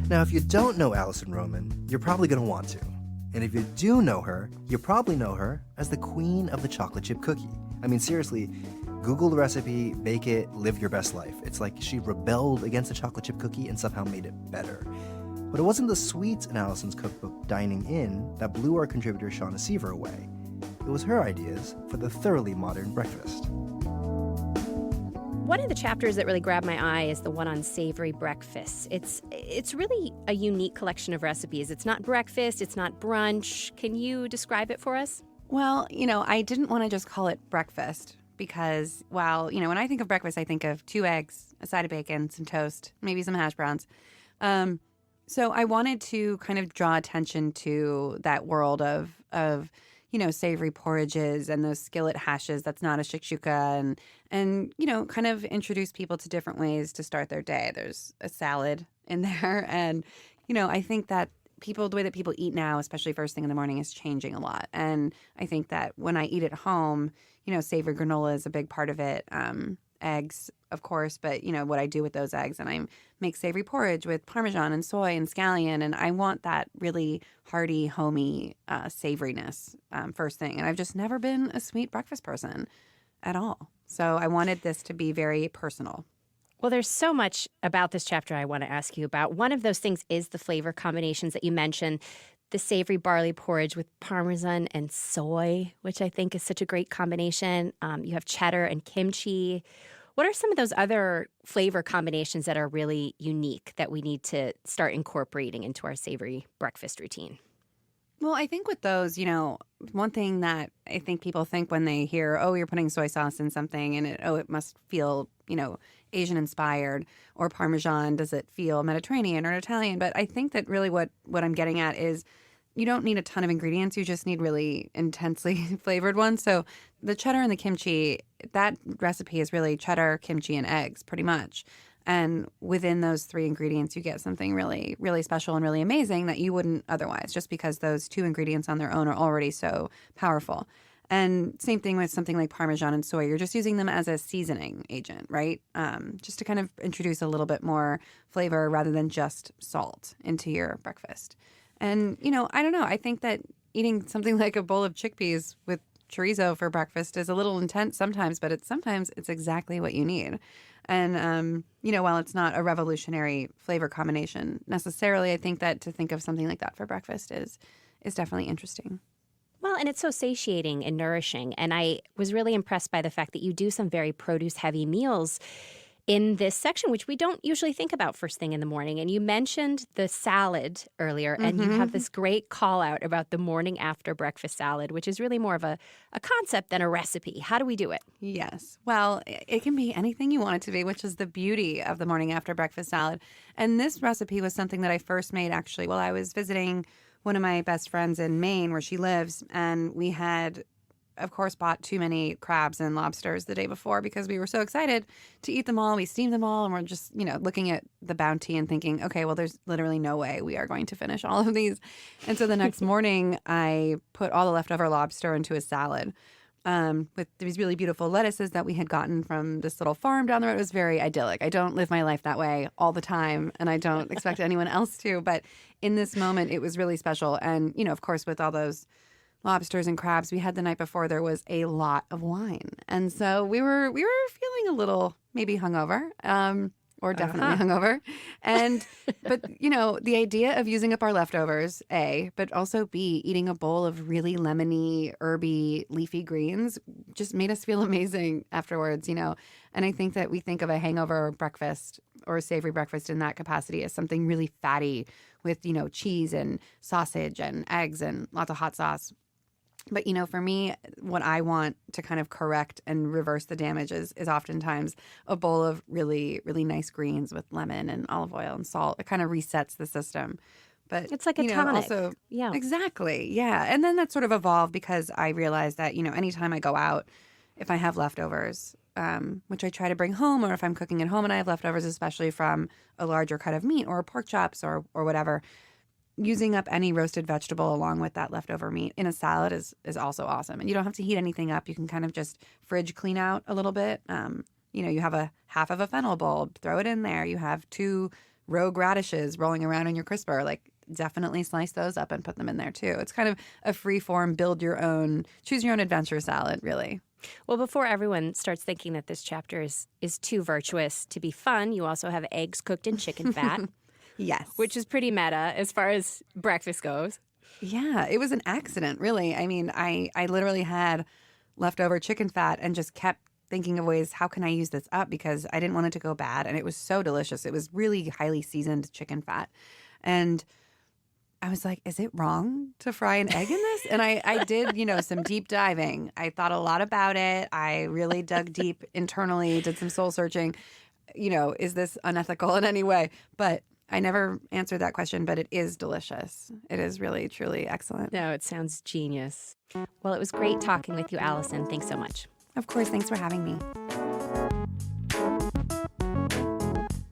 Now, if you don't know Alison Roman, you're probably going to want to. And if you do know her, you probably know her as the queen of the chocolate chip cookie. I mean, seriously, Google the recipe, bake it, live your best life. It's like she rebelled against the chocolate chip cookie and somehow made it better. But it wasn't the sweets in Alison's cookbook Dining In that blew our contributor Shauna Sever away. It was her ideas for the thoroughly modern breakfast. One of the chapters that really grabbed my eye is the one on savory breakfasts. It's really a unique collection of recipes. It's not breakfast, it's not brunch. Can you describe it for us? Well, I didn't want to just call it breakfast because, while, when I think of breakfast, I think of 2 eggs, a side of bacon, some toast, maybe some hash browns. So I wanted to kind of draw attention to that world of savory porridges and those skillet hashes that's not a shakshuka and kind of introduce people to different ways to start their day. There's a salad in there. And, I think that the way that people eat now, especially first thing in the morning, is changing a lot. And I think that when I eat at home, savory granola is a big part of it. Eggs, of course, but what I do with those eggs, and I make savory porridge with Parmesan and soy and scallion, and I want that really hearty, homey savoriness first thing. And I've just never been a sweet breakfast person at all. So I wanted this to be very personal. Well, there's so much about this chapter I want to ask you about. One of those things is the flavor combinations that you mentioned. The savory barley porridge with Parmesan and soy, which I think is such a great combination. You have cheddar and kimchi. What are some of those other flavor combinations that are really unique that we need to start incorporating into our savory breakfast routine? Well, I think with those, one thing that I think people think when they hear, oh, you're putting soy sauce in something and it must feel, Asian inspired, or Parmesan, does it feel Mediterranean or Italian? But I think that really what I'm getting at is you don't need a ton of ingredients. You just need really intensely flavored ones. So the cheddar and the kimchi, that recipe is really cheddar, kimchi, and eggs pretty much. And within those 3 ingredients, you get something really, really special and really amazing that you wouldn't otherwise, just because those 2 ingredients on their own are already so powerful. And same thing with something like Parmesan and soy. You're just using them as a seasoning agent, right? Just to kind of introduce a little bit more flavor rather than just salt into your breakfast. And, I don't know. I think that eating something like a bowl of chickpeas with chorizo for breakfast is a little intense sometimes, but sometimes it's exactly what you need. And, while it's not a revolutionary flavor combination necessarily, I think that to think of something like that for breakfast is definitely interesting. Well, and it's so satiating and nourishing. And I was really impressed by the fact that you do some very produce-heavy meals in this section, which we don't usually think about first thing in the morning. And you mentioned the salad earlier, and you have this great call out about the morning after breakfast salad, which is really more of a concept than a recipe. How do we do it? Yes. Well, it can be anything you want it to be, which is the beauty of the morning after breakfast salad. And this recipe was something that I first made actually while I was visiting one of my best friends in Maine where she lives. And we had, of course, bought too many crabs and lobsters the day before because we were so excited to eat them all. We steamed them all, and we're just, looking at the bounty and thinking, okay, well, there's literally no way we are going to finish all of these. And so the next morning, I put all the leftover lobster into a salad with these really beautiful lettuces that we had gotten from this little farm down the road. It was very idyllic. I don't live my life that way all the time, and I don't expect anyone else to. But in this moment, it was really special. And, of course, with all those lobsters and crabs we had the night before, there was a lot of wine. And so we were feeling a little maybe hungover, or definitely hungover. But the idea of using up our leftovers, A, but also B, eating a bowl of really lemony, herby, leafy greens just made us feel amazing afterwards, And I think that we think of a hangover breakfast or a savory breakfast in that capacity as something really fatty with, cheese and sausage and eggs and lots of hot sauce. But, for me, what I want to kind of correct and reverse the damage is oftentimes a bowl of really, really nice greens with lemon and olive oil and salt. It kind of resets the system. But it's like a tonic. Also, yeah. Exactly. Yeah. And then that sort of evolved because I realized that, anytime I go out, if I have leftovers, which I try to bring home, or if I'm cooking at home and I have leftovers, especially from a larger cut of meat or pork chops or whatever, using up any roasted vegetable along with that leftover meat in a salad is also awesome. And you don't have to heat anything up. You can kind of just fridge clean out a little bit. You have a half of a fennel bulb, throw it in there. You have 2 rogue radishes rolling around in your crisper, like definitely slice those up and put them in there too. It's kind of a free form, build your own, choose your own adventure salad, really. Well, before everyone starts thinking that this chapter is too virtuous to be fun, you also have eggs cooked in chicken fat. Yes. Which is pretty meta as far as breakfast goes. Yeah, it was an accident, really. I mean, I literally had leftover chicken fat and just kept thinking of ways, how can I use this up? Because I didn't want it to go bad. And it was so delicious. It was really highly seasoned chicken fat. And I was like, is it wrong to fry an egg in this? And I did, some deep diving. I thought a lot about it. I really dug deep internally, did some soul searching. Is this unethical in any way? But I never answered that question, but it is delicious. It is really, truly excellent. No, it sounds genius. Well, it was great talking with you, Alison. Thanks so much. Of course. Thanks for having me.